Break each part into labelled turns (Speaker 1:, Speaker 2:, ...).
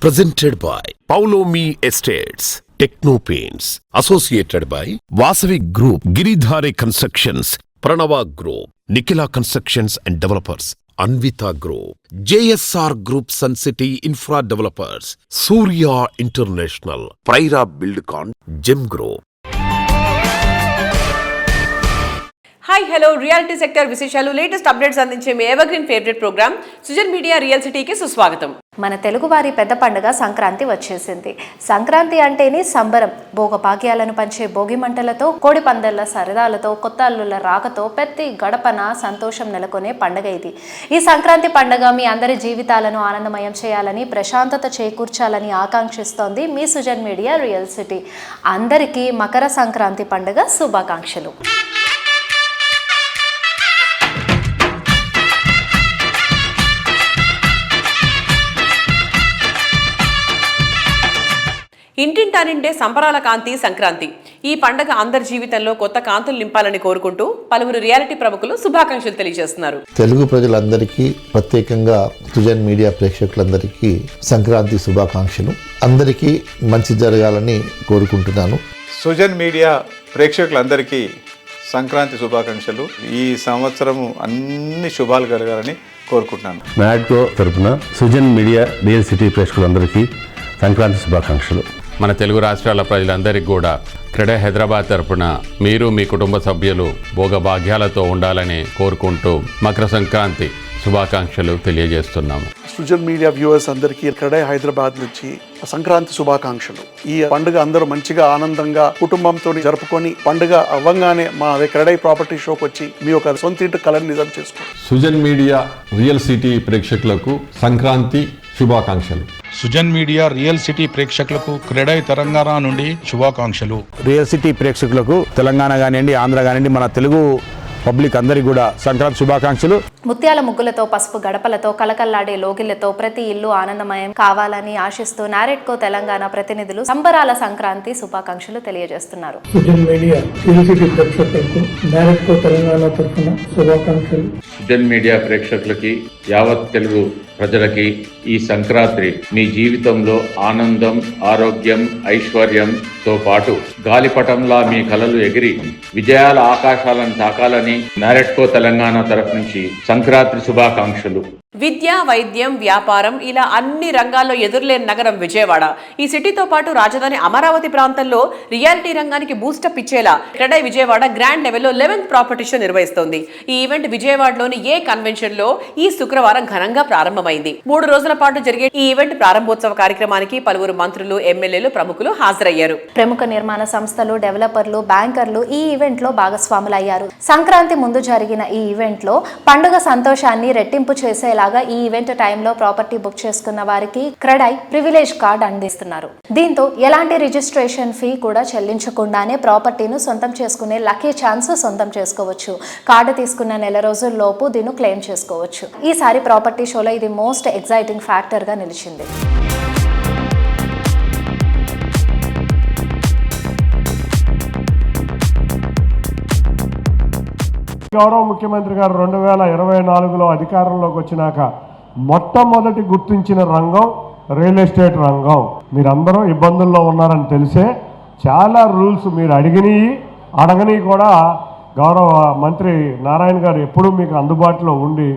Speaker 1: Presented by Paulomi Estates, Techno Paints, associated by Vasavi Group, Giridhare Constructions, Pranava Group, Nikhila Constructions and Developers, Anvita Group, JSR Group Sun City Infra Developers, Surya International, Praira Buildcon, Gem Group.
Speaker 2: Hi hello reality sector విశేషాలు latest updates అందించే మీ evergreen favourite programme Sujan media real సిటీకి సుస్వాగతం.
Speaker 3: మన తెలుగువారి పెద్ద పండుగ సంక్రాంతి వచ్చేసింది. సంక్రాంతి అంటేనే సంబరం. భోగభాగ్యాలను పంచే భోగి మంటలతో, కోడి పందాల సరదాలతో, కొత్త అల్లుల రాకతో ప్రతి గడపన సంతోషం నెలకొనే పండుగ ఇది. ఈ సంక్రాంతి పండుగ మీ అందరి జీవితాలను ఆనందమయం చేయాలని, ప్రశాంతత చేకూర్చాలని ఆకాంక్షిస్తోంది మీ సుజన్ మీడియా రియల్ సిటీ. అందరికీ మకర సంక్రాంతి పండుగ శుభాకాంక్షలు.
Speaker 2: ఇంటింటా నిండే సంబరాల కాంతి సంక్రాంతి. ఈ పండుగ అందరి జీవితంలో కొత్త కాంతులు నింపాలని కోరుకుంటూ పలువురు రియాలిటీ ప్రముఖులు శుభాకాంక్షలు తెలియజేస్తున్నారు.
Speaker 4: తెలుగు ప్రజలందరికీ, ప్రత్యేకంగా సుజన్ మీడియా ప్రేక్షకులందరికీ సంక్రాంతి శుభాకాంక్షలు. అందరికీ మంచి జరగాలని కోరుకుంటున్నాను.
Speaker 5: సుజన్ మీడియా ప్రేక్షకులందరికీ సంక్రాంతి శుభాకాంక్షలు. ఈ సంవత్సరము అన్ని శుభాలు కలగాలని కోరుకుంటున్నాను.
Speaker 6: నాడ్కో తరపున సుజన్ మీడియా రియల్ సిటీ ప్రేక్షకులందరికీ సంక్రాంతి శుభాకాంక్షలు.
Speaker 7: మన తెలుగు రాష్ట్రాల ప్రజలందరికీ కూడా క్రెడే హైదరాబాద్ తరపున మీరు మీ కుటుంబ సభ్యులు భోగభాగ్యాలతో ఉండాలని కోరుకుంటూ మకర సంక్రాంతి శుభాకాంక్షలు తెలియజేస్తున్నాము.
Speaker 8: సుజన్ మీడియా వ్యూవర్స్ అందరికీ క్రెడే హైదరాబాద్ నుంచి సంక్రాంతి శుభాకాంక్షలు. ఈ పండుగ అందరూ మంచిగా ఆనందంగా కుటుంబంతో జరుపుకొని పండుగ అవ్వంగానే మా క్రెడే ప్రాపర్టీ షోకి వచ్చి మీ యొక్క సొంత ఇంటి కళను నిజం చేసుకోండి.
Speaker 9: సుజన్ మీడియా రియల్ సిటీ ప్రేక్షకులకు సంక్రాంతి శుభాకాంక్షలు.
Speaker 10: సుజన్ మీడియా రియల్ సిటీ ప్రేక్షకులకు క్రెడే తెలంగాణ నుండి శుభాకాంక్షలు.
Speaker 11: రియల్ సిటీ ప్రేక్షకులకు తెలంగాణ కానివ్వండి, ఆంధ్ర కానివ్వండి, మన తెలుగు పబ్లిక్ అందరికీ కూడా సంక్రాంతి శుభాకాంక్షలు.
Speaker 3: ముత్యాల ముగ్గులతో, పసుపు గడపలతో, కలకల్లాడే లోగిళ్లతో ప్రతి ఇల్లు ఆనందమయం కావాలని ఆశిస్తూ నారెడ్కో తెలంగాణ ప్రతినిధులు సంబరాల సంక్రాంతి శుభాకాంక్షలు తెలియజేస్తున్నారు.
Speaker 12: సుజన్ మీడియా రియల్ సిటీ ప్రేక్షకులకు నారెడ్కో తెలంగాణ తరఫున శుభాకాంక్షలు.
Speaker 7: సుజన్ మీడియా ప్రేక్షకులకి, యావత్ తెలుగు ప్రజలకి ఈ సంక్రాంతి మీ జీవితంలో ఆనందం, ఆరోగ్యం, ఐశ్వర్యంతో పాటు గాలిపటంలా మీ కలలు ఎగిరి విజయాల ఆకాశాలను తాకాలని నారెడ్కో తెలంగాణ తరఫు నుంచి సంక్రాంతి శుభాకాంక్షలు.
Speaker 2: విద్య, వైద్యం, వ్యాపారం ఇలా అన్ని రంగాల్లో ఎదురులేని నగరం విజయవాడ. ఈ సిటీతో పాటు రాజధాని అమరావతి ప్రాంతంలో రియాలిటీ రంగానికి బూస్టప్ ఇచ్చేలా క్రెడే విజయవాడ గ్రాండ్ లెవెల్లో 11th ప్రాపర్టీ షో నిర్వహిస్తోంది. ఈ ఈవెంట్ విజయవాడలోని ఏ కన్వెన్షన్ లో ఈ శుక్రవారం ఘనంగా ప్రారంభమైంది. 3 రోజుల పాటు జరిగే ఈ ఈవెంట్ ప్రారంభోత్సవ కార్యక్రమానికి పలువురు మంత్రులు, ఎమ్మెల్యేలు, ప్రముఖులు హాజరయ్యారు.
Speaker 3: ప్రముఖ నిర్మాణ సంస్థలు, డెవలపర్లు, బ్యాంకర్లు ఈ ఈవెంట్ లో భాగస్వాములయ్యారు. సంక్రాంతి ముందు జరిగిన ఈ ఈవెంట్ లో పండుగ సంతోషాన్ని రెట్టింపు చేసేలా ఈ ఈవెంట్ టైంలో ప్రాపర్టీ బుక్ చేసుకున్న వారికి క్రెడే ప్రివిలేజ్ కార్డ్ అందిస్తున్నారు. దీంతో ఎలాంటి రిజిస్ట్రేషన్ ఫీ కూడా చెల్లించకుండానే ప్రాపర్టీను సొంతం చేసుకునే లక్కీ ఛాన్స్ సొంతం చేసుకోవచ్చు. కార్డు తీసుకున్న నెల రోజుల్లోపు దీన్ని క్లెయిమ్ చేసుకోవచ్చు. ఈసారి ప్రాపర్టీ షోలో ఇది మోస్ట్ ఎగ్జైటింగ్ ఫ్యాక్టర్ గా నిలిచింది.
Speaker 12: గౌరవ ముఖ్యమంత్రి గారు 2024లో అధికారంలోకి వచ్చినాక మొట్టమొదటి గుర్తించిన రంగం రియల్ ఎస్టేట్ రంగం. మీరందరూ ఇబ్బందుల్లో ఉన్నారని తెలిసే చాలా రూల్స్ మీరు అడగని కూడా గౌరవ మంత్రి నారాయణ గారు ఎప్పుడూ మీకు అందుబాటులో ఉండి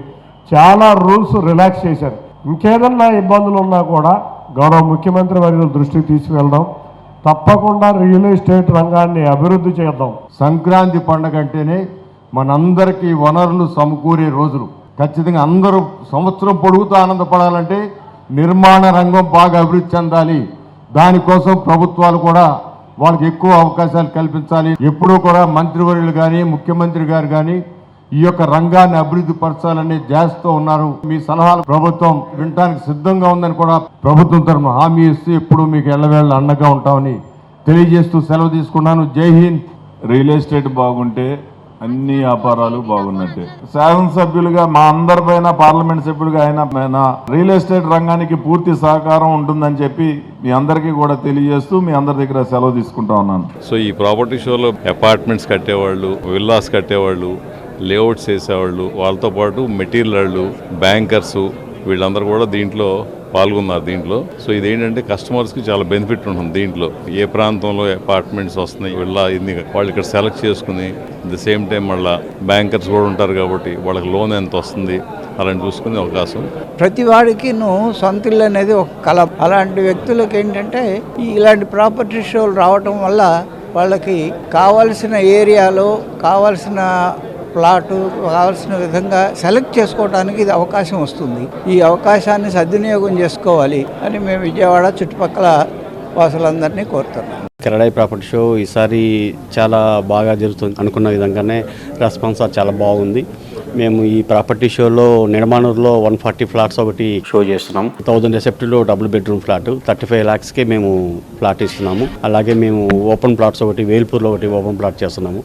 Speaker 12: చాలా రూల్స్ రిలాక్స్ చేశారు. ఇంకేదన్నా ఇబ్బందులు ఉన్నా కూడా గౌరవ ముఖ్యమంత్రి వర్యుల దృష్టికి తీసుకువెళ్దాం. తప్పకుండా రియల్ ఎస్టేట్ రంగాన్ని అభివృద్ధి చేద్దాం.
Speaker 9: సంక్రాంతి పండుగ అంటేనే మనందరికీ వనరులు సమకూరే రోజులు. ఖచ్చితంగా అందరూ సంవత్సరం పొడుగుతూ ఆనందపడాలంటే నిర్మాణ రంగం బాగా అభివృద్ధి చెందాలి. దానికోసం ప్రభుత్వాలు కూడా వాళ్ళకి ఎక్కువ అవకాశాలు కల్పించాలి. ఎప్పుడూ కూడా మంత్రివర్యులు కానీ, ముఖ్యమంత్రి గారు కానీ ఈ యొక్క రంగాన్ని అభివృద్ధి పరచాలని చేస్తూ ఉన్నారు. మీ సలహాలు ప్రభుత్వం వినడానికి సిద్ధంగా ఉందని కూడా ప్రభుత్వం తరఫున హామీ ఇస్తూ ఎప్పుడూ మీకు ఎల్లవేళ అండగా ఉంటామని తెలియజేస్తూ సెలవు తీసుకున్నాను. జై హింద్.
Speaker 5: రియల్ ఎస్టేట్ బాగుంటే అన్ని వ్యాపారాలు బాగున్నట్టే. శాసనసభ్యులుగా మా అందరిపైన, పార్లమెంట్ సభ్యులుగా ఆయన రియల్ ఎస్టేట్ రంగానికి పూర్తి సహకారం ఉంటుందని చెప్పి మీ అందరికీ కూడా తెలియజేస్తూ మీ అందరి దగ్గర సెలవు తీసుకుంటా ఉన్నాను.
Speaker 13: సో ఈ ప్రాపర్టీ షోలో అపార్ట్మెంట్స్ కట్టేవాళ్ళు, విల్లాస్ కట్టేవాళ్ళు, లేఅవుట్స్ వేసేవాళ్ళు, వాళ్ళతో పాటు మెటీరియల్ వాళ్ళు, బ్యాంకర్సు, వీళ్ళందరూ కూడా దీంట్లో పాల్గొన్నారు దీంట్లో. సో ఇదేంటంటే కస్టమర్స్కి చాలా బెనిఫిట్ ఉంటుంది దీంట్లో. ఏ ప్రాంతంలో అపార్ట్మెంట్స్ వస్తున్నాయి వాళ్ళు ఇక్కడ సెలెక్ట్ చేసుకుని ది సేమ్ టైం మళ్ళీ బ్యాంకర్స్ కూడా ఉంటారు కాబట్టి వాళ్ళకి లోన్ ఎంత వస్తుంది అలాంటి చూసుకునే అవకాశం.
Speaker 14: ప్రతి వాడికి సొంత ఇల్లు అనేది ఒక కళ. అలాంటి వ్యక్తులకు ఏంటంటే ఇలాంటి ప్రాపర్టీ షోలు రావటం వల్ల వాళ్ళకి కావాల్సిన ఏరియాలో కావాల్సిన ప్లాటు కావాల్సిన విధంగా సెలెక్ట్ చేసుకోవడానికి ఇది అవకాశం వస్తుంది. ఈ అవకాశాన్ని సద్వినియోగం చేసుకోవాలి అని మేము విజయవాడ చుట్టుపక్కల వాసులందరినీ కోరుతున్నాం.
Speaker 15: కిరడాయి ప్రాపర్టీ షో ఈసారి చాలా బాగా జరుగుతుంది. అనుకున్న విధంగానే రెస్పాన్స్ చాలా బాగుంది. మేము ఈ ప్రాపర్టీ షోలో నిర్మాణంలో 140 ఫ్లాట్స్ ఒకటి షో చేస్తున్నాము. 1000 ఎసెప్టీలో డబుల్ బెడ్రూమ్ ఫ్లాట్ 35 lakhsకి మేము ఫ్లాట్ ఇస్తున్నాము. అలాగే మేము ఓపెన్ ప్లాట్స్ ఒకటి వేల్పూర్లో ఒకటి ఓపెన్ ప్లాట్ చేస్తున్నాము.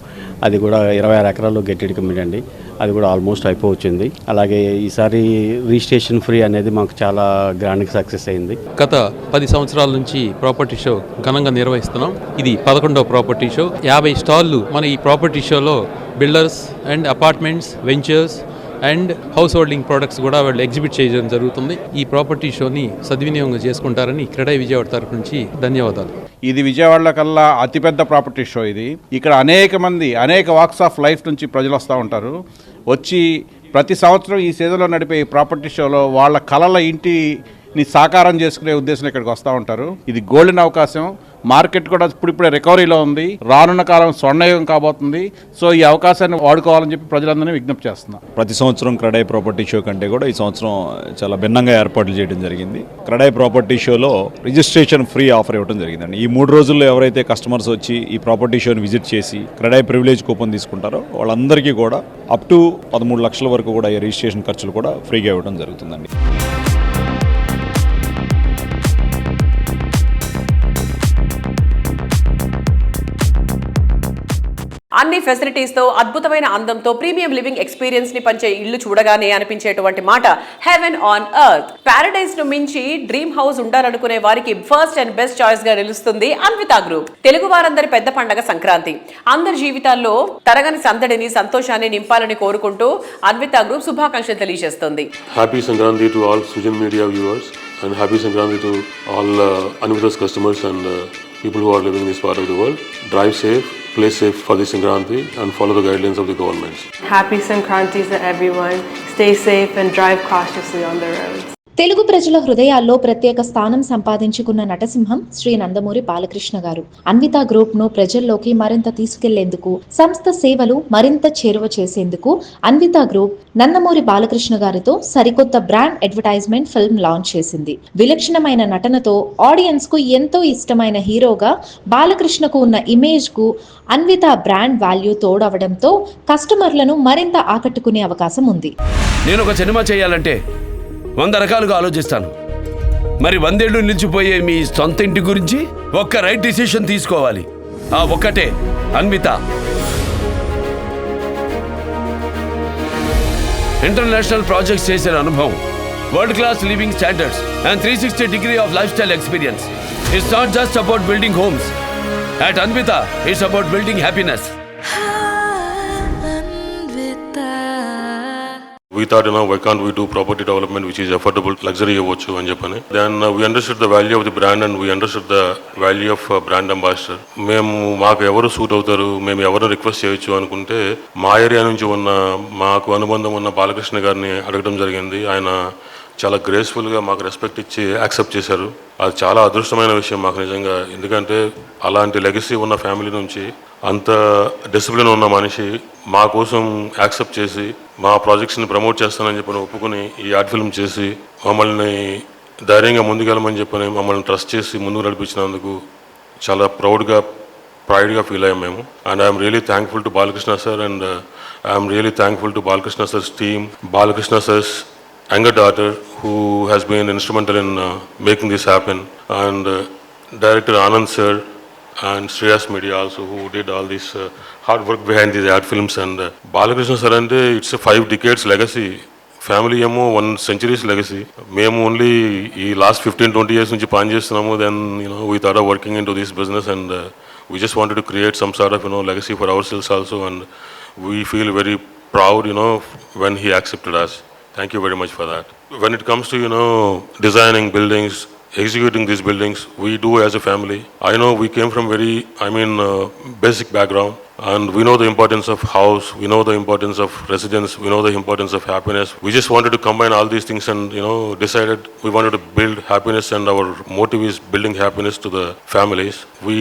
Speaker 15: అది కూడా 26 ఎకరాలు గెట్టెడ్ కమిటీ అండి. అది కూడా ఆల్మోస్ట్ అయిపోవచ్చింది. అలాగే ఈసారి రిజిస్ట్రేషన్ ఫ్రీ అనేది మాకు చాలా గ్రాండ్గా సక్సెస్ అయింది.
Speaker 16: గత 10 సంవత్సరాల నుంచి ప్రాపర్టీ షో ఘనంగా నిర్వహిస్తున్నాం. ఇది 11వ ప్రాపర్టీ షో. 50 స్టాళ్ళు మన ఈ ప్రాపర్టీ షోలో builders and apartments, ventures and house holding products కూడా వాళ్ళు ఎగ్జిబిట్ చేయడం జరుగుతుంది. ఈ ప్రాపర్టీ షోని సద్వినియోగం చేసుకుంటారని క్రెడాయి విజయవాడ తరఫు నుంచి ధన్యవాదాలు.
Speaker 11: ఇది విజయవాడలో కల్లా అతిపెద్ద ప్రాపర్టీ షో ఇది. ఇక్కడ అనేక వాక్స్ ఆఫ్ లైఫ్ నుంచి ప్రజలు వస్తూ ఉంటారు. వచ్చి ప్రతి సంవత్సరం ఈ సీజన్లో నడిపే ఈ ప్రాపర్టీ షోలో వాళ్ళ కళల ఇంటిని సాకారం చేసుకునే ఉద్దేశంలో ఇక్కడికి వస్తూ ఉంటారు. ఇది గోల్డెన్ అవకాశం. మార్కెట్ కూడా ఇప్పుడిప్పుడే రికవరీలో ఉంది. రానున్న కాలం స్వర్ణయుగం కాబోతుంది. సో ఈ అవకాశాన్ని వాడుకోవాలని చెప్పి ప్రజలందరినీ విజ్ఞప్తి చేస్తున్నాం.
Speaker 17: ప్రతి సంవత్సరం క్రెడాయి ప్రాపర్టీ షో కంటే కూడా ఈ సంవత్సరం చాలా భిన్నంగా ఏర్పాట్లు చేయడం జరిగింది. క్రెడాయి ప్రాపర్టీ షోలో రిజిస్ట్రేషన్ ఫ్రీ ఆఫర్ ఇవ్వడం జరిగిందండి. ఈ 3 రోజుల్లో ఎవరైతే కస్టమర్స్ వచ్చి ఈ ప్రాపర్టీ షోని విజిట్ చేసి క్రెడాయి ప్రివిలేజ్ కూపన్ తీసుకుంటారో వాళ్ళందరికీ కూడా అప్ టు 13 లక్షల వరకు కూడా ఈ రిజిస్ట్రేషన్ ఖర్చులు కూడా ఫ్రీగా ఇవ్వడం జరుగుతుందండి.
Speaker 2: అన్ని ఫెసిలిటీస్ తో అద్భుతమైన అందంతో ప్రీమియం లివింగ్ ఎక్స్పీరియన్స్ ని పంచే ఇల్లు చూడగానే అనిపించేటువంటి మాట హెవెన్ ఆన్ ఎర్త్. పారడైజ్ ను మించి డ్రీమ్ హౌస్ ఉండాలనుకునే వారికి ఫస్ట్ అండ్ బెస్ట్ చాయిస్ గా నిలుస్తుంది అన్వితా గ్రూప్. తెలుగు వారందరి పెద్ద పండగ సంక్రాంతి. అందరి జీవితాల్లో తరగని సందడిని, సంతోషాన్ని నింపాలని కోరుకుంటూ అన్వితా గ్రూప్ శుభాకాంక్షలు తెలియజేస్తుంది.
Speaker 18: Happy Sankranti to all Sujan media viewers and happy Sankranti to all Anvita's customers and people who are living in this part of the world. Drive safe, play safe for this Sankranti and follow the guidelines of the government.
Speaker 19: Happy Sankranti to everyone. Stay safe and drive cautiously on the roads.
Speaker 3: Telugu ప్రజల హృదయాల్లో ప్రత్యేక స్థానం సంపాదించుకున్న నటసింహం శ్రీ నందమూరి బాలకృష్ణ గారు. Anvitha group ను ప్రజల్లోకి మరింత తీసుకెళ్లేందుకు, సంస్థ సేవలు మరింత చేరువ చేసేందుకు అన్వితా గ్రూప్ నందమూరి బాలకృష్ణ గారితో సరికొత్త బ్రాండ్ అడ్వర్టైజ్మెంట్ ఫిల్మ్ లాంచ్ చేసింది. విలక్షణమైన నటనతో ఆడియన్స్ కు ఎంతో ఇష్టమైన హీరోగా బాలకృష్ణకు ఉన్న ఇమేజ్ కు అన్వితా బ్రాండ్ వాల్యూ తోడవడంతో కస్టమర్లను మరింత ఆకట్టుకునే అవకాశం ఉంది.
Speaker 20: నేను ఒక సినిమా చేయాలంటే 100 రకాలుగా ఆలోచిస్తాను. మరి 100 ఏళ్ళు నిలిచిపోయే మీ సొంత ఇంటి గురించి ఒక్క రైట్ డిసిషన్ తీసుకోవాలి. ఆ ఒక్కటే అన్విత. ఇంటర్నేషనల్ ప్రాజెక్ట్స్ చేసిన అనుభవం, world class living standards and 360 degree of lifestyle experience. It's not just about building homes. At Anvita, it's about building happiness.
Speaker 18: We thought, why can't we do property development which is affordable, luxury అవ్వచ్చు అని చెప్పని. Then we understood the value of the brand and we understood the value of brand ambassador. మేము మాకు ఎవరు suit అవుతారు, మేము ఎవరిని request చేయొచ్చు అనుకుంటే మా ఏరియా నుంచి ఉన్న మాకు అనుబంధం ఉన్న బాలకృష్ణ గారిని అడగడం జరిగింది. ఆయన చాలా గ్రేస్ఫుల్గా మాకు రెస్పెక్ట్ ఇచ్చి యాక్సెప్ట్ చేశారు. అది చాలా అదృష్టమైన విషయం మాకు నిజంగా. ఎందుకంటే అలాంటి లెగసీ ఉన్న ఫ్యామిలీ నుంచి అంత డిసిప్లిన్ ఉన్న మనిషి మా కోసం యాక్సెప్ట్ చేసి మా ప్రాజెక్ట్స్ని ప్రమోట్ చేస్తానని చెప్పని ఒప్పుకుని ఈ యాడ్ ఫిల్మ్ చేసి మమ్మల్ని ధైర్యంగా ముందుకెళ్ళమని చెప్పని మమ్మల్ని ట్రస్ట్ చేసి ముందుకు నడిపించినందుకు చాలా ప్రైడ్గా ఫీల్ అయ్యాం మేము. And I'm really thankful to Balakrishna sir and I'm really thankful to Balakrishna sir's team, Balakrishna sir's younger daughter who has been instrumental in making this happen, and director Anand sir and Shreyas Media also who did all this hard work behind these ad films. And Balakrishna sir ante it's a 5 decades legacy, family ఏమో 1 centuries legacy. మేము only ఈ last 15-20 years నుంచి పని చేస్తున్నాము. Then we thought of working into this business and we just wanted to create some sort of legacy for ourselves also, and we feel very proud when he accepted us. Thank you very much for that. When it comes to, designing buildings, executing these buildings, we do as a family. I know we came from very, basic background, and we know the importance of house, we know the importance of residence, we know the importance of happiness. We just wanted to combine all these things and, decided we wanted to build happiness, and our motive is building happiness to the families. We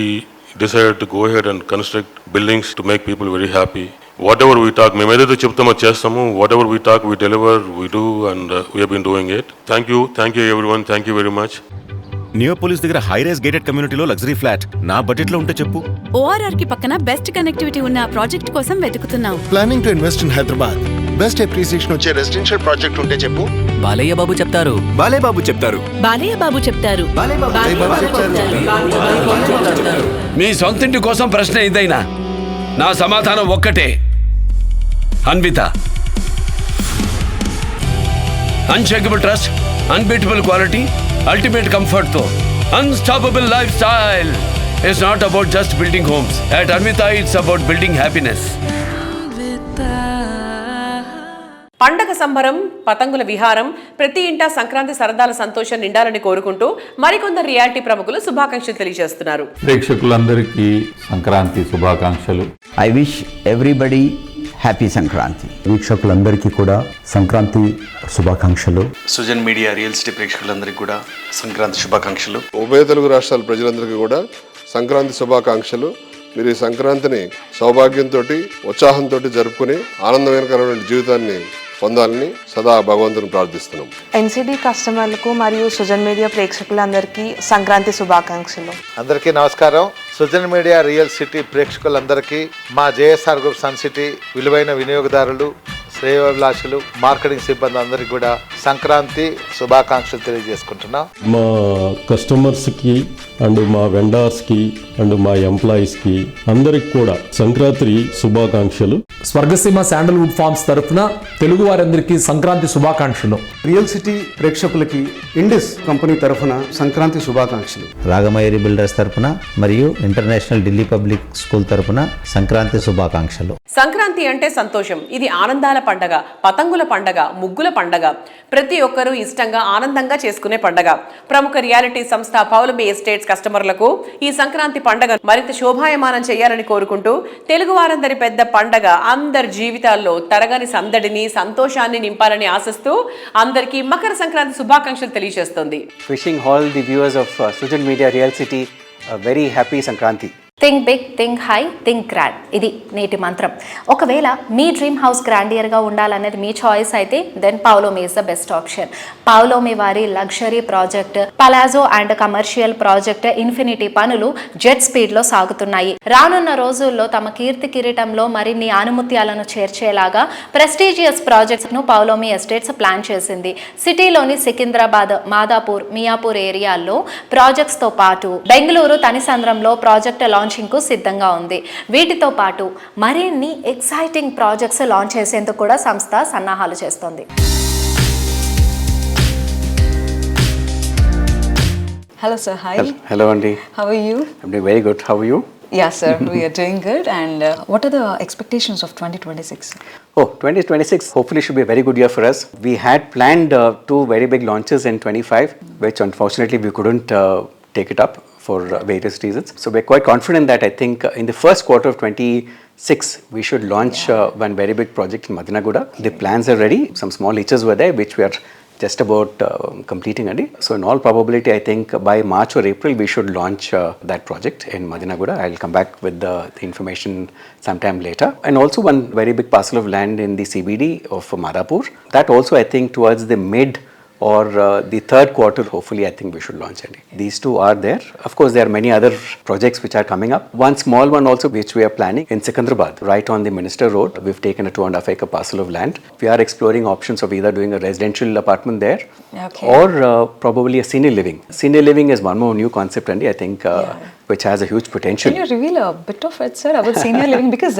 Speaker 18: decided to go ahead and construct buildings to make people very happy. Whatever we talk, మేము ఏదైతే చెప్తామో చేస్తాము. Whatever we talk, we deliver, we do, and we have been doing it. Thank you everyone, thank you very much.
Speaker 21: Neopolis దగ్గర high rise gated కమ్యూనిటీలో luxury flat నా budget లో ఉంటే చెప్పు.
Speaker 22: ORR కి పక్కన బెస్ట్ కనెక్టివిటీ ఉన్న ప్రాజెక్ట్ కోసం వెతుకుతున్నాం.
Speaker 23: Planning to invest in Hyderabad. Best appreciation వచ్చే రెసిడెన్షియల్ ప్రాజెక్ట్ ఉంటే చెప్పు.
Speaker 21: బాలయ్య బాబు చెప్తారు. బాలయ్య బాబు చెప్తారు.
Speaker 22: బాలయ్య బాబు చెప్తారు.
Speaker 20: మీ సొంతింటి కోసం ప్రశ్న ఇదైనా నా సమాధానం ఒక్కటే. Anvitha, unshakable trust, unbeatable quality, ultimate comfort తో unstoppable life style. It's not about just building homes. At Anvitha it's about building happiness.
Speaker 2: పండగ సంబరం, పతంగుల విహారం, ప్రతి ఇంటా సంక్రాంతి సరదాల సంతోషం నిండాలని కోరుకుంటూ మరికొందరు రియాలిటీ ప్రముఖులు శుభాకాంక్షలు తెలియజేస్తున్నారు.
Speaker 24: ప్రేక్షకులందరికీ సంక్రాంతి శుభాకాంక్షలు.
Speaker 25: I wish everybody happy Sankranti.
Speaker 6: వీక్షకులందరికీ కూడా సంక్రాంతి శుభాకాంక్షలు.
Speaker 26: సుజన్ మీడియా రియల్ ఎస్టేట్ ప్రేక్షకులందరికీ కూడా సంక్రాంతి శుభాకాంక్షలు.
Speaker 27: ఉభయ తెలుగు రాష్ట్రాల ప్రజలందరికీ కూడా సంక్రాంతి శుభాకాంక్షలు. మీరు ఈ సంక్రాంతిని సౌభాగ్యంతో, ఉత్సాహంతో జరుపుకుని ఆనందకరమైన జీవితాన్ని పొందాలని సదా భగవంతుని ప్రార్థిస్తున్నాం.
Speaker 19: NCD కస్టమర్లకు మరియు సుజన్ మీడియా ప్రేక్షకులందరికీ సంక్రాంతి శుభాకాంక్షలు.
Speaker 28: అందరికీ నమస్కారం. సుజన్ మీడియా రియల్ సిటీ ప్రేక్షకులందరికీ, మా JSR గ్రూప్ సన్ సిటీ విలువైన వినియోగదారులు, శ్రేయోభిలాషులు, మార్కెటింగ్ సిబ్బంది అందరికీ కూడా సంక్రాంతి శుభాకాంక్షలు తెలియజేసుకుంటున్నాం.
Speaker 6: మా కస్టమర్స్కి అండ్ మా వెండర్స్కి అండ్ మా ఎంప్లాయీస్కి అందరికి కూడా సంక్రాంతి శుభాకాంక్షలు.
Speaker 29: స్వర్గసీమ శాండల్వుడ్ ఫార్మ్స్ తరఫున తెలుగు వారందరికీ సంక్రాంతి శుభాకాంక్షలు.
Speaker 30: రియల్ సిటీ ప్రేక్షకులకి ఇండిస్ కంపెనీ తరఫున సంక్రాంతి శుభాకాంక్షలు.
Speaker 25: రాగమయూరి బిల్డర్స్ తరఫున మరియు ఇంటర్నేషనల్ ఢిల్లీ పబ్లిక్ స్కూల్ తరఫున సంక్రాంతి శుభాకాంక్షలు.
Speaker 2: సంక్రాంతి అంటే సంతోషం. ఇది ఆనందాల పండగ, పతంగుల పండగ, ముగ్గుల పండగ. ప్రతి ఒక్కరూ ఇష్టంగా ఆనందంగా చేసుకునే పండగ. ప్రముఖ రియాలిటీ సంస్థ పౌలమి ఎస్టేట్స్ కస్టమర్లకు ఈ సంక్రాంతి పండగ మరింత శోభాయమానం చేయాలని కోరుకుంటూ తెలుగు వారందరి పెద్ద పండగ అందరి జీవితాల్లో తరగని సందడిని, సంతోషాన్ని నింపాలని ఆశిస్తూ అందరికీ మకర సంక్రాంతి శుభాకాంక్షలు తెలియజేస్తుంది.
Speaker 26: Wishing all the viewers of Sujan media real city very happy Sankranti.
Speaker 3: Think big, think high, think grand. ఇది నేటి మంత్రం. ఒకవేళ మీ డ్రీమ్ హౌస్ గ్రాండియర్గా ఉండాలనేది మీ చాయిస్ అయితే then Paulomi is the best option. Paulomi వారి luxury project Palazzo and commercial project Infinity పనులు జెట్ స్పీడ్లో సాగుతున్నాయి. రానున్న రోజుల్లో తమ కీర్తి కిరీటంలో మరిన్ని ఆనుమత్యాలను చేర్చేలాగా ప్రెస్టీజియస్ ప్రాజెక్ట్స్ను పౌలోమి ఎస్టేట్స్ ప్లాన్ చేసింది. సిటీలోని సికింద్రాబాద్, మాదాపూర్, మియాపూర్ ఏరియాల్లో ప్రాజెక్ట్స్తో పాటు బెంగళూరు తనిసంద్రంలో ప్రాజెక్ట్ లాంచింగ్ కు సిద్ధంగా ఉంది. వీటితో పాటు మరిన్ని ఎక్సైటింగ్ ప్రాజెక్ట్స్ లాంచ్ చేసేందుకు కూడా సంస్థ సన్నాహాలు చేస్తోంది.
Speaker 31: Hello sir, hi.
Speaker 26: Hello Andy.
Speaker 31: How are you?
Speaker 26: I'm doing very good. How are you?
Speaker 31: Yeah sir, we are doing good. And what are the expectations of 2026?
Speaker 26: Oh, 2026 hopefully should be a very good year for us. We had planned 2 very big launches in 25, which unfortunately we couldn't take it up for various reasons. So we're quite confident that I think in the first quarter of 26 we should launch one very big project in Madinaguda. The plans are ready. Some small hitches were there which we are just about completing. So in all probability I think by March or April we should launch that project in Madinaguda. I'll come back with the information sometime later. And also one very big parcel of land in the CBD of Madapur. That also I think towards the mid or the third quarter hopefully I think we should launch it. These two are there. Of course there are many other projects which are coming up. One small one also which we are planning in Sikandrabad, right on the Minister Road. We've taken a 2.5 acre parcel of land. We are exploring options of either doing a residential apartment there or probably a senior living. Senior living is one more new concept Andy, I think which has a huge potential.
Speaker 31: Can you reveal a bit of it sir about senior living because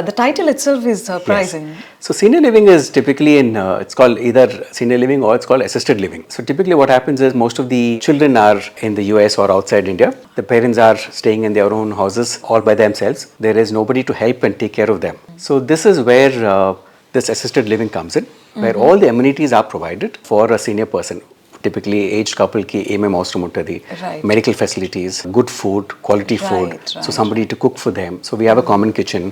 Speaker 31: the title itself is surprising.
Speaker 26: Yes. So senior living is typically in it's called either senior living or it's called assisted living. So typically what happens is most of the children are in the US or outside India. The parents are staying in their own houses all by themselves. There is nobody to help and take care of them. So this is where this assisted living comes in. where all the amenities are provided for a senior person. Typically aged couple ki ఏమేమి అవసరం ఉంటుంది, medical facilities, good food, quality food, so somebody to cook for them. So we have a common kitchen,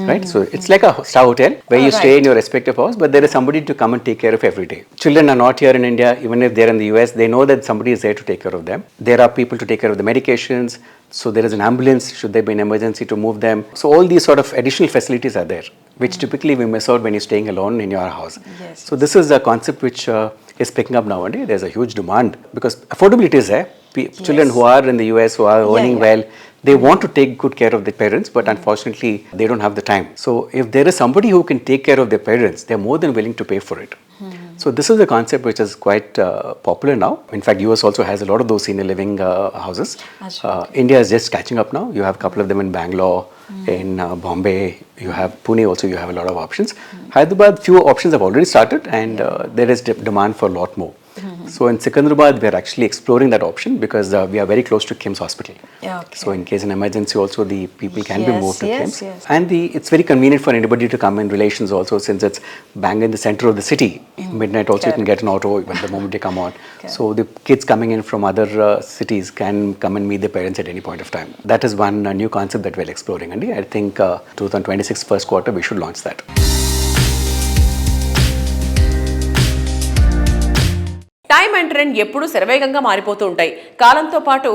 Speaker 26: right? So it's like a star hotel where you stay in your respective house, but there is somebody to come and take care of every day. Children are not here in India, even if they're in the US, they know that somebody is there to take care of them. There are people to take care of the medications, so there is an ambulance should there be an emergency to move them. So all these sort of additional facilities are there, which typically we miss out when you're staying alone in your house. So this is a concept which is picking up nowadays. There's a huge demand because affordability is there. Children who are in the US, who are earning well, they want to take good care of their parents, but unfortunately they don't have the time. So if there is somebody who can take care of their parents, they're more than willing to pay for it. So this is a concept which is quite popular now. In fact, US also has a lot of those senior living houses. India is just catching up now. You have a couple of them in Bangalore, in Bombay, you have Pune also, you have a lot of options. Hyderabad, few options have already started, and there is demand for a lot more. So in Secunderabad, we are actually exploring that option because we are very close to KIMS Hospital. So in case an emergency also, the people can be moved to KIMS. And it's very convenient for anybody to come in, relations also, since it's bang in the center of the city. Midnight also you can get an auto when the moment they come on. So the kids coming in from other cities can come and meet their parents at any point of time. That is one new concept that we're exploring. And I think 2026 first quarter, we should launch that.
Speaker 2: Time and trend ఎప్పుడూ శరవేగంగా మారిపోతూ ఉంటాయి. కాలంతో పాటు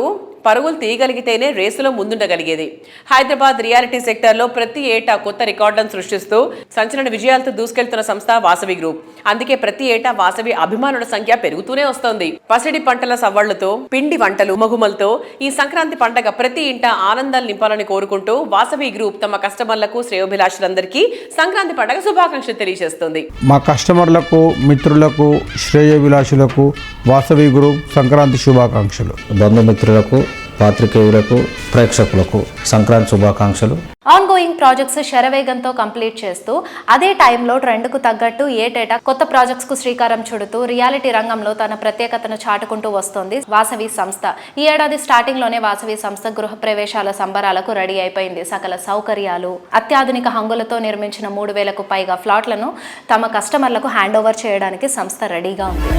Speaker 2: పరుగులు తీయగలిగితేనే రేసులో ముందుండగలిగేది. Hyderabad reality సెక్టర్లో ప్రతి ఏటా కొత్త రికార్డులను సృష్టిస్తూ సంచలన విజయాలతో దూసుకెళ్తున్న సంస్థ వాసవి గ్రూప్. అందుకే ప్రతి ఏటా వాసవి అభిమానుల సంఖ్య పెరుగుతూనే వస్తోంది. పసిడి పంటల సవ్వళ్లతో, పిండి వంటలు, మగుమలతో ఈ సంక్రాంతి పండగ ప్రతి ఇంట ఆనందాలు నింపాలని కోరుకుంటూ వాసవి గ్రూప్ తమ కస్టమర్లకు, శ్రేయోభిలాషులందరికీ సంక్రాంతి పండగ శుభాకాంక్షలు తెలియజేస్తుంది.
Speaker 1: మా కస్టమర్లకు, మిత్రులకు, శ్రేయోభిలాషులకు వాసవి గ్రూప్ సంక్రాంతి శుభాకాంక్షలు.
Speaker 25: బంధుమిత్రులకు, పాత్రికేయులకు, ప్రేక్షకులకు సంక్రాంతి శుభాకాంక్షలు.
Speaker 3: ఆన్గోయింగ్ ప్రాజెక్ట్స్ శరవేగంతో కంప్లీట్ చేస్తూ అదే టైంలో ట్రెండ్కు తగ్గట్టు ఏటేటా కొత్త ప్రాజెక్ట్స్కు శ్రీకారం చుడుతూ రియాలిటీ రంగంలో తన ప్రత్యేకతను చాటుకుంటూ వస్తోంది వాసవి సంస్థ. ఈ ఏడాది స్టార్టింగ్లోనే వాసవి సంస్థ గృహ ప్రవేశాల సంబరాలకు రెడీ అయిపోయింది. సకల సౌకర్యాలు, అత్యాధునిక హంగులతో నిర్మించిన 3000కు పైగా ఫ్లాట్లను తమ కస్టమర్లకు హ్యాండ్ ఓవర్ చేయడానికి సంస్థ రెడీగా ఉంది.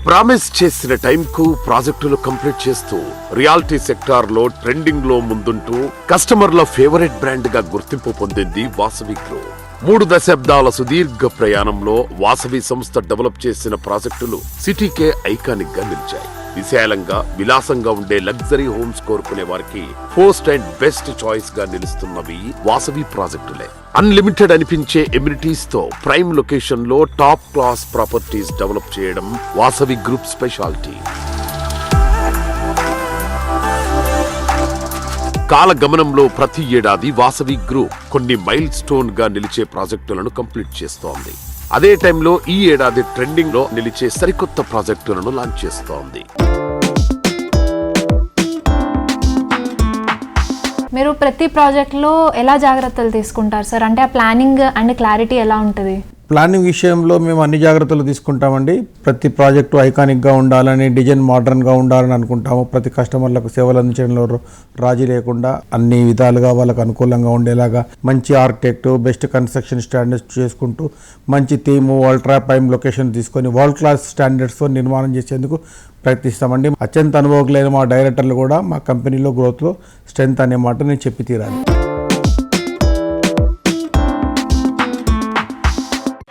Speaker 21: ప్రామిస్ చేసిన టైంకు ప్రాజెక్టులు కంప్లీట్ చేస్తూ రియాలిటీ సెక్టార్ లో ట్రెండింగ్ లో ముందుంటూ కస్టమర్ల ఫేవరెట్ బ్రాండ్ గా గుర్తింపు పొందింది వాసవి గ్రూప్. 3 దశాబ్దాల సుదీర్ఘ ప్రయాణంలో వాసవి సంస్థ డెవలప్ చేసిన ప్రాజెక్టులు సిటీకే ఐకానిక్ గా నిలిచాయి. విశాలంగా, విలాసంగా ఉండే లగ్జరీ హోమ్స్ కోరుకునే వారికి ఫస్ట్ అండ్ బెస్ట్ చాయిస్ గా నిలుస్తున్నవి వాసవి ప్రాజెక్టులే. అన్లిమిటెడ్ అనిపించే ఎమ్యూనిటీస్ తో ప్రైమ్ లొకేషన్ లో టాప్ క్లాస్ ప్రాపర్టీస్ డెవలప్ చేయడం వాసవి గ్రూప్ స్పెషాలిటీ. కాలగమనంలో ప్రతి ఏడాది వాసవి గ్రూప్ కొన్ని మైల్ స్టోన్ గా నిలిచే ప్రాజెక్టులను కంప్లీట్ చేస్తోంది. అదే టైంలో ఈ ఏడాది ట్రెండింగ్ లో నిలిచే సరికొత్త ప్రాజెక్టులను లాంచ్ చేస్తోంది.
Speaker 3: మీరు ప్రతి ప్రాజెక్ట్లో ఎలా జాగ్రత్తలు తీసుకుంటారు సార్? అంటే ఆ ప్లానింగ్ అండ్ క్లారిటీ ఎలా ఉంటుంది?
Speaker 1: ప్లానింగ్ విషయంలో మేము అన్ని జాగ్రత్తలు తీసుకుంటామండి. ప్రతి ప్రాజెక్టు ఐకానిక్గా ఉండాలని, డిజైన్ మోడర్న్గా ఉండాలని అనుకుంటాము. ప్రతి కస్టమర్లకు సేవలు అందించడంలో రాజీ లేకుండా అన్ని విధాలుగా వాళ్ళకు అనుకూలంగా ఉండేలాగా మంచి ఆర్కిటెక్ట్, బెస్ట్ కన్స్ట్రక్షన్ స్టాండర్డ్స్ చేసుకుంటూ మంచి థీము, అల్ట్రా ప్రైమ్ లొకేషన్ తీసుకొని వరల్డ్ క్లాస్ స్టాండర్డ్స్తో నిర్మాణం చేసేందుకు ప్రయత్నిస్తామండి. అత్యంత అనుభవజ్ఞులైన మా డైరెక్టర్లు కూడా మా కంపెనీలో గ్రోత్లో స్ట్రెంత్ అనే మాట నేను చెప్పి తీరాలి.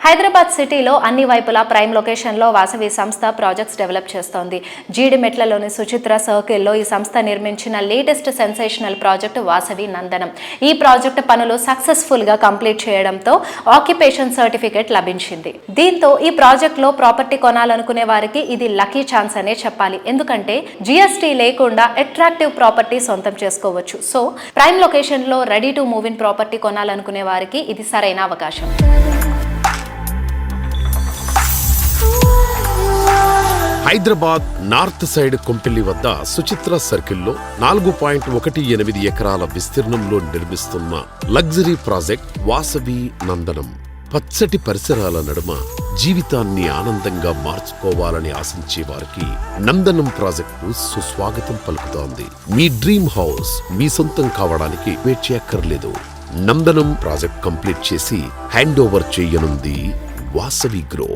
Speaker 3: హైదరాబాద్ సిటీలో అన్ని వైపులా ప్రైమ్ లొకేషన్లో వాసవి సంస్థ ప్రాజెక్ట్స్ డెవలప్ చేస్తోంది. జీడిమెట్లలోని సుచిత్ర సర్కిల్లో ఈ సంస్థ నిర్మించిన లేటెస్ట్ సెన్సేషనల్ ప్రాజెక్టు వాసవి నందనం. ఈ ప్రాజెక్టు పనులు సక్సెస్ఫుల్గా కంప్లీట్ చేయడంతో ఆక్యుపేషన్ సర్టిఫికేట్ లభించింది. దీంతో ఈ ప్రాజెక్టులో ప్రాపర్టీ కొనాలనుకునే వారికి ఇది లక్కీ ఛాన్స్ అనే చెప్పాలి. ఎందుకంటే జిఎస్టీ లేకుండా అట్రాక్టివ్ ప్రాపర్టీ సొంతం చేసుకోవచ్చు. సో ప్రైమ్ లొకేషన్లో ready to move in property కొనాలనుకునే వారికి ఇది సరైన అవకాశం.
Speaker 21: హైదరాబాద్ నార్త్ సైడ్ కొంపెల్లి వద్ద సుచిత్ర సర్కిల్లో 4.18 ఎకరాల విస్తీర్ణంలో నిర్మిస్తున్న లగ్జరీ ప్రాజెక్ట్ వాసవి నందనం. పచ్చటి పరిసరాల నడుమ జీవితాన్ని ఆనందంగా మార్చుకోవాలని ఆశించే వారికి నందనం ప్రాజెక్టు సుస్వాగతం పలుకుతోంది. మీ డ్రీమ్ హౌస్ మీ సొంతం కావడానికి వెయిట్ చేయక్కర్లేదు. నందనం ప్రాజెక్ట్ కంప్లీట్ చేసి హ్యాండ్ ఓవర్ చేయనుంది వాసవి గ్రో.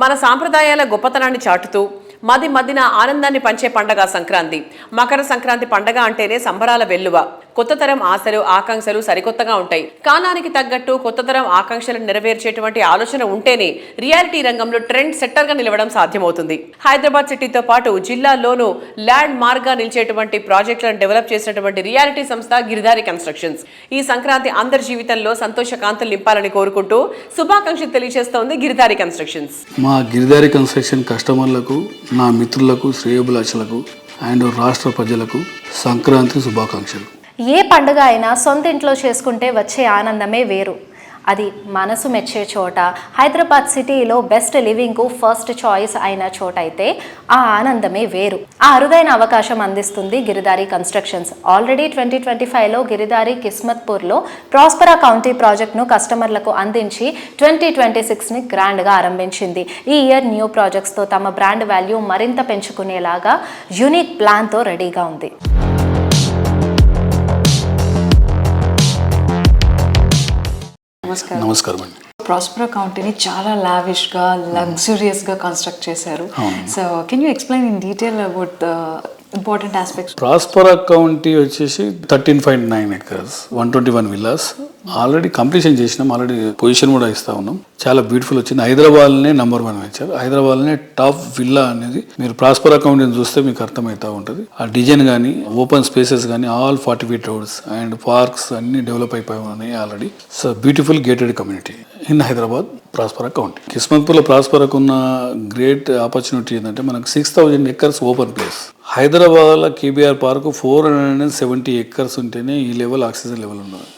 Speaker 2: మన సాంప్రదాయాల గొప్పతనాన్ని చాటుతూ మదిన ఆనందాన్ని పంచే పండగ సంక్రాంతి. మకర సంక్రాంతి పండగ అంటేనే సంబరాల వెల్లువ. కొత్త తరం ఆశలు ఆకాంక్షలు సరికొత్తగా ఉంటాయి. కాలానికి తగ్గట్టు కొత్త తరం ఆకాంక్షలను నెరవేర్చేటువంటి ఆలోచన ఉంటేనే రియాలిటీ రంగంలో ట్రెండ్ సెట్టర్ గా నిలవడం సాధ్యమవుతుంది. హైదరాబాద్ సిటీతో పాటు జిల్లాల్లోనూ ల్యాండ్ మార్క్ గా నిలిచేటువంటి ప్రాజెక్టులను డెవలప్ చేసినటువంటి రియాలిటీ సంస్థ గిరిధారి కన్స్ట్రక్షన్స్. ఈ సంక్రాంతి అందరి జీవితంలో సంతోష కాంతులు నింపాలని కోరుకుంటూ శుభాకాంక్షలు తెలియజేస్తోంది గిరిధారి కన్స్ట్రక్షన్స్.
Speaker 4: మా గిరిధారి కన్స్ట్రక్షన్ కస్టమర్లకు, నా మిత్రులకు, శ్రేయోభిలాషులకు అండ్ రాష్ట్ర ప్రజలకు సంక్రాంతి శుభాకాంక్షలు.
Speaker 3: ఏ పండుగ అయినా సొంత ఇంట్లో చేసుకుంటే వచ్చే ఆనందమే వేరు. అది మనసు మెచ్చే చోట, హైదరాబాద్ సిటీలో బెస్ట్ లివింగ్కు ఫస్ట్ చాయిస్ అయిన చోట అయితే ఆ ఆనందమే వేరు. ఆ అరుదైన అవకాశం అందిస్తుంది గిరిధారి కన్స్ట్రక్షన్స్. ఆల్రెడీ 2025లో గిరిధారి కిస్మత్పూర్లో ప్రాస్పరా కౌంటీ ప్రాజెక్ట్ను కస్టమర్లకు అందించి 2026ని గ్రాండ్గా ఆరంభించింది. ఈ ఇయర్ న్యూ ప్రాజెక్ట్స్తో తమ బ్రాండ్ వాల్యూ మరింత పెంచుకునేలాగా యూనిక్ ప్లాన్తో రెడీగా ఉంది.
Speaker 4: నమస్కారం అండి.
Speaker 31: ప్రాస్పరా కౌంటీని చాలా లావిష్గా, లగ్జూరియస్గా కన్స్ట్రక్ట్ చేశారు. So can you explain in detail about the important aspects?
Speaker 4: ప్రాస్పరా county వచ్చేసి 13.9 acres, 121 villas ఆల్రెడీ కంప్లీషన్ చేసినాం. ఆల్రెడీ పొజిషన్ కూడా ఇస్తా ఉన్నాం. చాలా బ్యూటిఫుల్ వచ్చింది. హైదరాబాద్నే నెంబర్ 1 ఇచ్చారు. హైదరాబాద్నే టాప్ విల్లా అనేది మీరు ప్రాస్పరా కౌంటీని చూస్తే మీకు అర్థమవుతూ ఉంటుంది. ఆ డిజైన్ కానీ, ఓపెన్ స్పేసెస్ కానీ, all 40 feet roads and parks అన్ని డెవలప్ అయిపోయి ఉన్నాయి already. So beautiful gated community in Hyderabad Prospera county. కిస్మత్పూర్లో ప్రాస్పరాకు ఉన్న గ్రేట్ ఆపర్చునిటీ ఏంటంటే మనకు 6000 acres ఓపెన్ ప్లేస్. హైదరాబాద్లో కేబీఆర్ పార్క్ 470 acres ఉంటేనే ఈ లెవెల్ ఆక్సిజన్ లెవెల్ ఉన్నది.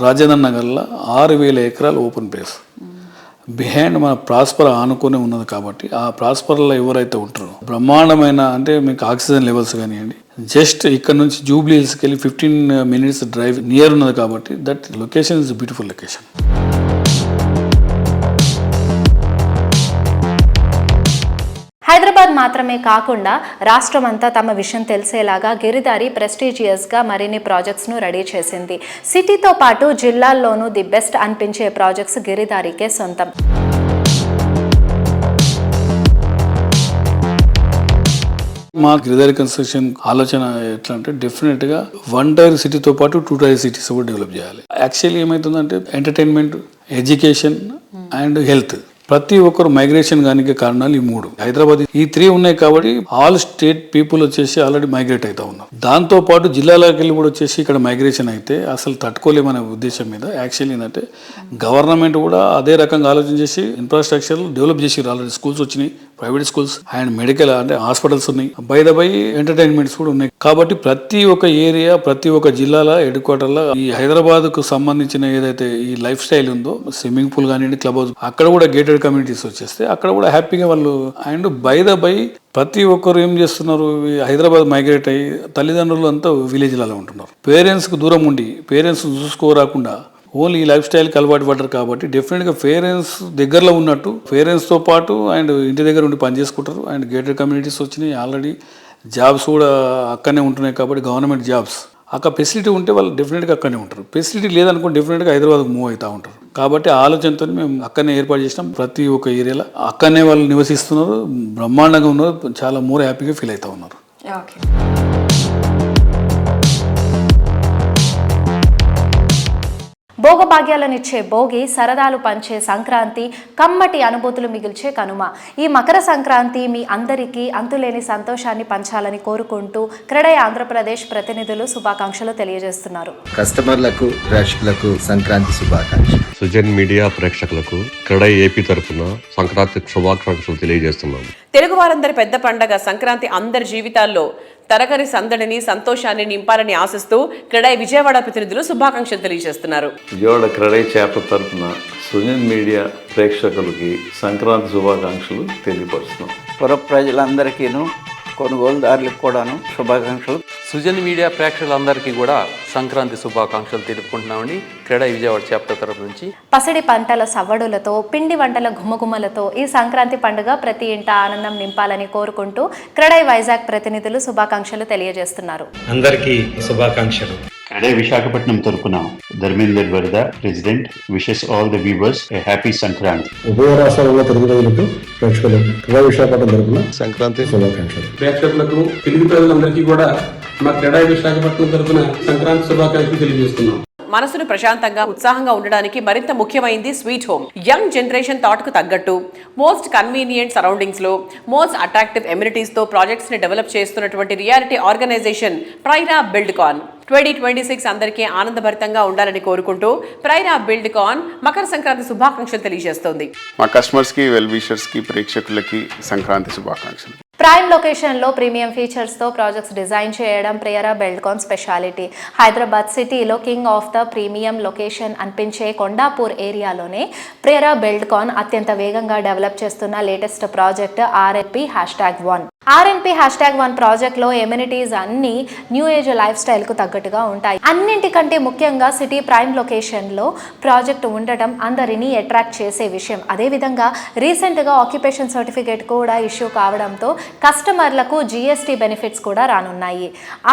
Speaker 4: రాజేంద్ర నగర్లో 6000 acres ఓపెన్ ప్లేస్. బిహైండ్ మన ప్రాస్పరా ఆనుకొని ఉన్నది కాబట్టి ఆ ప్రాస్పరాలో ఎవరైతే ఉంటారో బ్రహ్మాండమైన, అంటే మీకు ఆక్సిజన్ లెవెల్స్ కానివ్వండి, జస్ట్ ఇక్కడ నుంచి జూబ్లీ హిల్స్కి వెళ్ళి 15 minutes డ్రైవ్ నియర్ ఉన్నది కాబట్టి that location is beautiful location.
Speaker 3: Hyderabad మాత్రమే కాకుండా రాష్ట్రమంతా తమ విషయం తెలిసేలాగా గిరిధారి ప్రెస్టీజియస్గా మరిన్ని ప్రాజెక్ట్స్ను రెడీ చేసింది. సిటీతో పాటు జిల్లాల్లోనూ ది బెస్ట్ అనిపించే ప్రాజెక్ట్స్ గిరిధారికే సొంతం.
Speaker 4: మా గిరిధారి కన్స్ట్రక్షన్ ఆలోచన ఎట్లా అంటే డెఫినెట్గా 1 tier సిటీతో పాటు 2 tier సిటీస్ కూడా డెవలప్ చేయాలి. యాక్చువల్లీ ఏమవుతుందంటే ఎంటర్టైన్మెంట్, ఎడ్యుకేషన్ అండ్ హెల్త్, ప్రతి ఒక్కరు మైగ్రేషన్ కానికే కారణాలు ఈ 3. హైదరాబాద్ ఈ 3 ఉన్నాయి కాబట్టి ఆల్ స్టేట్ పీపుల్ వచ్చేసి ఆల్రెడీ మైగ్రేట్ అవుతా ఉన్నారు. దాంతో పాటు జిల్లాలకు వెళ్ళి కూడా వచ్చేసి ఇక్కడ మైగ్రేషన్ అయితే అసలు తట్టుకోలేమనే ఉద్దేశం మీద యాక్చువల్లీ ఏంటంటే గవర్నమెంట్ కూడా అదే రకంగా ఆలోచన చేసి ఇన్ఫ్రాస్ట్రక్చర్ డెవలప్ చేసి ఆల్రెడీ స్కూల్స్ వచ్చినాయి, ప్రైవేట్ స్కూల్స్ అండ్ మెడికల్ అంటే హాస్పిటల్స్ ఉన్నాయి, బై ఎంటర్టైన్మెంట్స్ కూడా ఉన్నాయి. కాబట్టి ప్రతి ఒక్క ఏరియా, ప్రతి ఒక్క జిల్లాల హెడ్ క్వార్టర్లో ఈ హైదరాబాద్కు సంబంధించిన ఏదైతే ఈ లైఫ్ స్టైల్ ఉందో, స్విమ్మింగ్ పూల్ కానివ్వండి, క్లబ్ హౌస్, అక్కడ కూడా గేటెడ్ కమ్యూనిటీస్ వచ్చేస్తే అక్కడ కూడా హ్యాపీగా వాళ్ళు అండ్ బై ప్రతి ఒక్కరు ఏం చేస్తున్నారు, హైదరాబాద్ మైగ్రేట్ అయ్యి తల్లిదండ్రులు అంతా విలేజ్లలో ఉంటున్నారు. పేరెంట్స్కి దూరం ఉండి పేరెంట్స్ చూసుకోరాకుండా ఓన్లీ ఈ లైఫ్ స్టైల్కి అలవాటు పడ్డారు కాబట్టి డెఫినెట్గా పేరెంట్స్ దగ్గరలో ఉన్నట్టు పేరెంట్స్తో పాటు అండ్ ఇంటి దగ్గర ఉండి పనిచేసుకుంటారు. అండ్ గేటెడ్ కమ్యూనిటీస్ వచ్చినాయి, ఆల్రెడీ జాబ్స్ కూడా అక్కడనే ఉంటున్నాయి కాబట్టి గవర్నమెంట్ జాబ్స్ అక్కడ ఫెసిలిటీ ఉంటే వాళ్ళు డెఫినెట్గా అక్కడనే ఉంటారు. ఫెసిలిటీ లేదనుకో డెఫినెట్గా హైదరాబాద్కి మూవ్ అవుతూ ఉంటారు. కాబట్టి ఆ ఆలోచనతో మేము అక్కడనే ఏర్పాటు చేసినాం. ప్రతి ఒక్క ఏరియాలో అక్కడనే వాళ్ళు నివసిస్తున్నారు, బ్రహ్మాండంగా ఉన్నారు, చాలా మోర్ హ్యాపీగా ఫీల్ అవుతూ ఉన్నారు.
Speaker 3: భోగభాగ్యాలనిచ్చే భోగి, సరదాలు పంచే సంక్రాంతి, కమ్మటి అనుభూతులు మిగిల్చే కనుమ. ఈ మకర సంక్రాంతి మీ అందరికీ అంతులేని సంతోషాన్ని పంచాలని కోరుకుంటూ క్రెడై ఆంధ్రప్రదేశ్ ప్రతినిధులు శుభాకాంక్షలు తెలియజేస్తున్నారు.
Speaker 5: కస్టమర్లకు, ప్రేక్షకులకు సంక్రాంతి శుభాకాంక్షలు.
Speaker 7: సుజన్ మీడియా ప్రేక్షకులకు క్రెడై ఏపీ తరఫున సంక్రాంతి శుభాకాంక్షలు తెలియజేస్తున్నాము.
Speaker 2: తెలుగు వారందరి పెద్ద పండగ సంక్రాంతి అందరి జీవితాల్లో తరగని సందడిని, సంతోషాన్ని నింపాలని ఆశిస్తూ క్రెడై విజయవాడ ప్రతినిధులు శుభాకాంక్షలు తెలియజేస్తున్నారు.
Speaker 24: విజయవాడ క్రెడై చాప్టర్ తరఫున సుజన్ మీడియా ప్రేక్షకులకి సంక్రాంతి శుభాకాంక్షలు తెలియపరుస్తున్నాం.
Speaker 8: పుర ప్రజలందరికీను, కొనుగోలుదారులకు కూడాను శుభాకాంక్షలు.
Speaker 24: సుజన్ మీడియా ప్రేక్షకులందరికీ కూడా సంక్రాంతి శుభాకాంక్షలు తెలుపుకుంటున్నామండి క్రీడా విజయవాడ చాప్టర్ తరపు నుంచి.
Speaker 3: పసిడి పంటల సవ్వడులతో పిండి వంటల గుమ్మగుమ్మలతో ఈ సంక్రాంతి పండుగ ప్రతి ఇంట ఆనందం నింపాలని కోరుకుంటూ క్రీడా వైజాగ్ ప్రతినిధులు శుభాకాంక్షలు తెలియజేస్తున్నారు.
Speaker 8: అందరికీ శుభాకాంక్షలు. క్రీడా విశాఖపట్నం తరపున ధర్మేందర్ వరద president wishes all the viewers A happy Sankranti.
Speaker 30: ఉభయ రాష్ట్రాలలో తెలుగు ప్రజలకు ప్రేక్షకులకు క్రీడా విశాఖపట్నం తరపున సంక్రాంతి శుభాకాంక్షలు.
Speaker 9: ప్రేక్షకులకు తెలుగు ప్రజలందరికీ కూడా మా క్రీడా విశాఖపట్నం తరపున సంక్రాంతి శుభాకాంక్షలు తెలియజేస్తున్నాం.
Speaker 2: మనసును ప్రశాంతంగా ఉత్సాహంగా ఉండడానికి మరింత ముఖ్యమైంది sweet home. Young generation thought కు తగ్గట్టు మోస్ట్ కన్వీనియంట్ సరౌండింగ్స్ లో మోస్ట్ అట్రాక్టివ్ ఎమ్యూనిటీస్ తో ప్రాజెక్ట్స్ ని డెవలప్ చేస్తున్నటువంటి రియాలిటీ ఆర్గనైజేషన్ ప్రైరా బిల్డ్కాన్ 2026 అందరికీ ఆనందభరితంగా ఉండాలని కోరుకుంటూ ప్రైరా బిల్డ్కాన్ మకర సంక్రాంతి శుభాకాంక్షలు తెలియజేస్తోంది.
Speaker 27: మా కస్టమర్స్ కి వెల్ విషర్స్ కి ప్రేక్షకులకి సంక్రాంతి శుభాకాంక్షలు.
Speaker 3: ప్రైమ్ లొకేషన్లో ప్రీమియం ఫీచర్స్తో ప్రాజెక్ట్స్ డిజైన్ చేయడం ప్రియరా బిల్డ్కాన్ స్పెషాలిటీ. హైదరాబాద్ సిటీలో king of the premium location అనిపించే కొండాపూర్ ఏరియాలోనే ప్రియరా బిల్డ్కాన్ అత్యంత వేగంగా డెవలప్ చేస్తున్న లేటెస్ట్ ప్రాజెక్ట్ RNP#1. RNP#1 ప్రాజెక్ట్లో ఎమ్యూనిటీస్ అన్ని న్యూ ఏజ్ లైఫ్ స్టైల్కు తగ్గట్టుగా ఉంటాయి. అన్నింటికంటే ముఖ్యంగా సిటీ ప్రైమ్ లొకేషన్లో ప్రాజెక్ట్ ఉండటం అందరినీ అట్రాక్ట్ చేసే విషయం. అదేవిధంగా రీసెంట్గా ఆక్యుపేషన్ సర్టిఫికేట్ కూడా ఇష్యూ కావడంతో కస్టమర్లకు GST బెనిఫిట్స్ కూడా రానున్నాయి.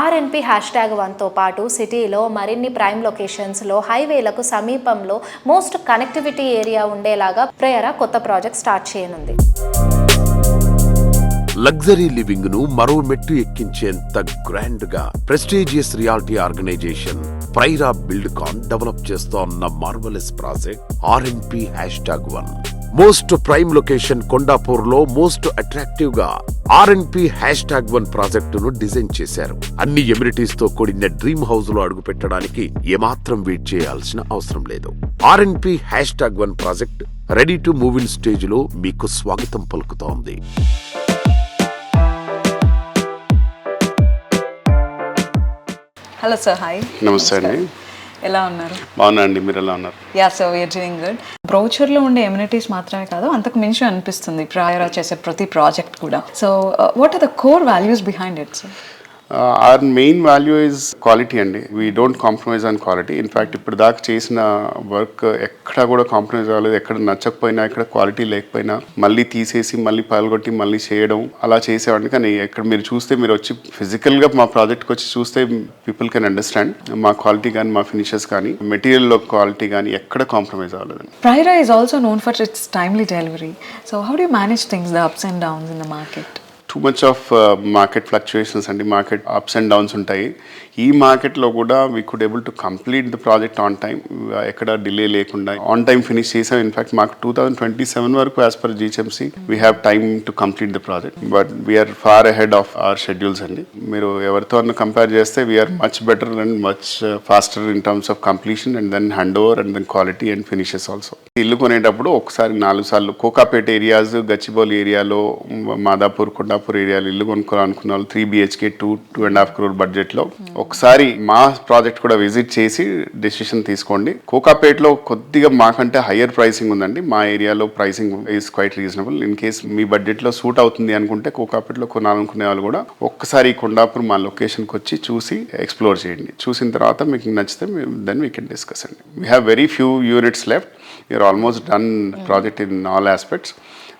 Speaker 3: RNP#1తో పాటు సిటీలో మరిన్ని ప్రైమ్ లొకేషన్స్లో హైవేలకు సమీపంలో మోస్ట్ కనెక్టివిటీ ఏరియా ఉండేలాగా ప్రియరా కొత్త ప్రాజెక్ట్ స్టార్ట్ చేయనుంది.
Speaker 21: లగ్జరీ లివింగ్ ను మరో మెట్టు ఎక్కించేంత గ్రాండ్ గా ప్రెస్టీజియస్ రియాలిటీ ఆర్గనైజేషన్ ప్రైరా బిల్డ్కాన్ డెవలప్ చేస్తోన్న marvellous project RNP#1. Most prime location Kondapur లో మోస్ట్ అట్రాక్టివ్ గా RNP#1 ప్రాజెక్టును డిజైన్ చేశారు. అన్ని ఎమ్యూనిటీస్ తో కూడిన డ్రీమ్ హౌస్ లో అడుగు పెట్టడానికి ఏమాత్రం వెయిట్ చేయాల్సిన అవసరం లేదు. RNP#1 project ready to move in stage లో మీకు స్వాగతం పలుకుతోంది.
Speaker 31: Hello sir, hi.
Speaker 27: నమస్తే అండి.
Speaker 31: ఎలా ఉన్నారు?
Speaker 27: బాగున్నా అండి, మీరు ఎలా ఉన్నారు?
Speaker 31: Yeah sir, we're doing good. బ్రౌచర్లో ఉండే ఎమ్యూనిటీస్ మాత్రమే కాదు, అంతకు మించి అనిపిస్తుంది ప్రియరా చేసే ప్రతి ప్రాజెక్ట్ కూడా. So what are the core values behind it sir?
Speaker 27: our main value is quality అండి. we don't compromise on quality. in fact ఇప్పుడు దాకా చేసిన వర్క్ ఎక్కడ కూడా కాంప్రమైజ్ అవ్వలేదు. ఎక్కడ నచ్చకపోయినా, ఎక్కడ క్వాలిటీ లేకపోయినా మళ్ళీ తీసేసి మళ్ళీ పగలగొట్టి మళ్ళీ చేయడం అలా చేసేవాడిని. కానీ ఎక్కడ మీరు చూస్తే, మీరు వచ్చి ఫిజికల్గా మా ప్రాజెక్ట్కి వచ్చి చూస్తే పీపుల్ కెన్ అండర్స్టాండ్ మా క్వాలిటీ కానీ, మా ఫినిషెస్ కానీ, మెటీరియల్లో క్వాలిటీ కానీ ఎక్కడ కాంప్రమైజ్ అవ్వలేదు.
Speaker 31: ప్రియరా is also known for its timely delivery. So how do you manage things, the ups and downs in the market?
Speaker 27: Too much of market fluctuations అండి. Market ups and downs ఉంటాయి. ఈ మార్కెట్లో కూడా we could able to complete the project on time, ఎక్కడ delay లేకుండా on time finish చేసాం. In fact మాకు 2027 వరకు as per GHMC we have time to complete the project. But we are far ahead of our schedules అండి. మీరు ఎవరితో compare చేస్తే we are much better and much faster in terms of completion and then hand over and then quality and finishes also. ఇల్లు కొనేటప్పుడు ఒకసారి 4 సార్లు Kokapet areas, Gachibowli ఏరియాలో, మాదాపూర్, కొండాపూర్ ఏరియాలో ఇల్లు కొనుక్కోవాలనుకున్న వాళ్ళు 3 BHK 2.5 crore బడ్జెట్లో ఒకసారి మా ప్రాజెక్ట్ కూడా విజిట్ చేసి డెసిషన్ తీసుకోండి. కోకాపేటలో కొద్దిగా మాకంటే హయ్యర్ ప్రైసింగ్ ఉందండి. మా ఏరియాలో pricing is quite reasonable. In case మీ బడ్జెట్లో సూట్ అవుతుంది అనుకుంటే కోకాపేటలో కొనాలనుకునే వాళ్ళు కూడా ఒక్కసారి కొండాపూర్ మా లొకేషన్కి వచ్చి చూసి ఎక్స్ప్లోర్ చేయండి. చూసిన తర్వాత మీకు నచ్చితే దెన్ వీ కెన్ డిస్కస్ అండి. We have very few units left. We're almost done project in all aspects.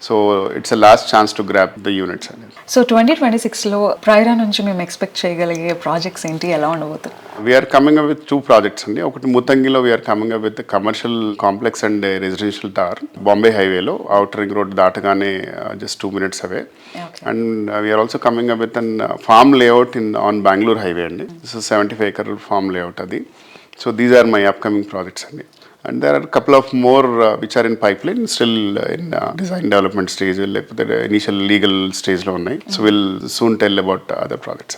Speaker 27: So it's a last chance to grab the units అనేది.
Speaker 31: సో 2026లో ప్రియరా నుంచి మేము ఎక్స్పెక్ట్ చేయగలిగే ప్రాజెక్ట్స్ ఏంటి, ఎలా ఉండబోతుంది?
Speaker 27: We're coming up with 2 projects అండి. ఒకటి ముతంగిలో we're coming up with commercial complex and residential tower Bombay హైవేలో, అవుటర్ రింగ్ రోడ్ దాటగానే just 2 minutes away. And we're also coming up with an farm layout on Bengaluru highway అండి. This is 75 acre farm layout అది. So these are my upcoming projects అండి. And there are a couple of more which are in pipeline, still in design development stage, లేకపోతే initial legal stage లో ఉన్నాయి. So we'll soon tell about other projects.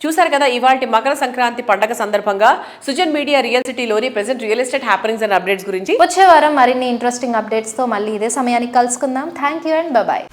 Speaker 2: చూసారు కదా ఇవాల్టి మకర సంక్రాంతి పండగ సందర్భంగా Sujan media real సిటీలోని present real estate happenings and updates గురించి.
Speaker 3: వచ్చే వారం మరిన్ని ఇంట్రెస్టింగ్ అప్డేట్స్ తో మళ్ళీ ఇదే సమయానికి కలుసుకుందాం. Thank you and bye.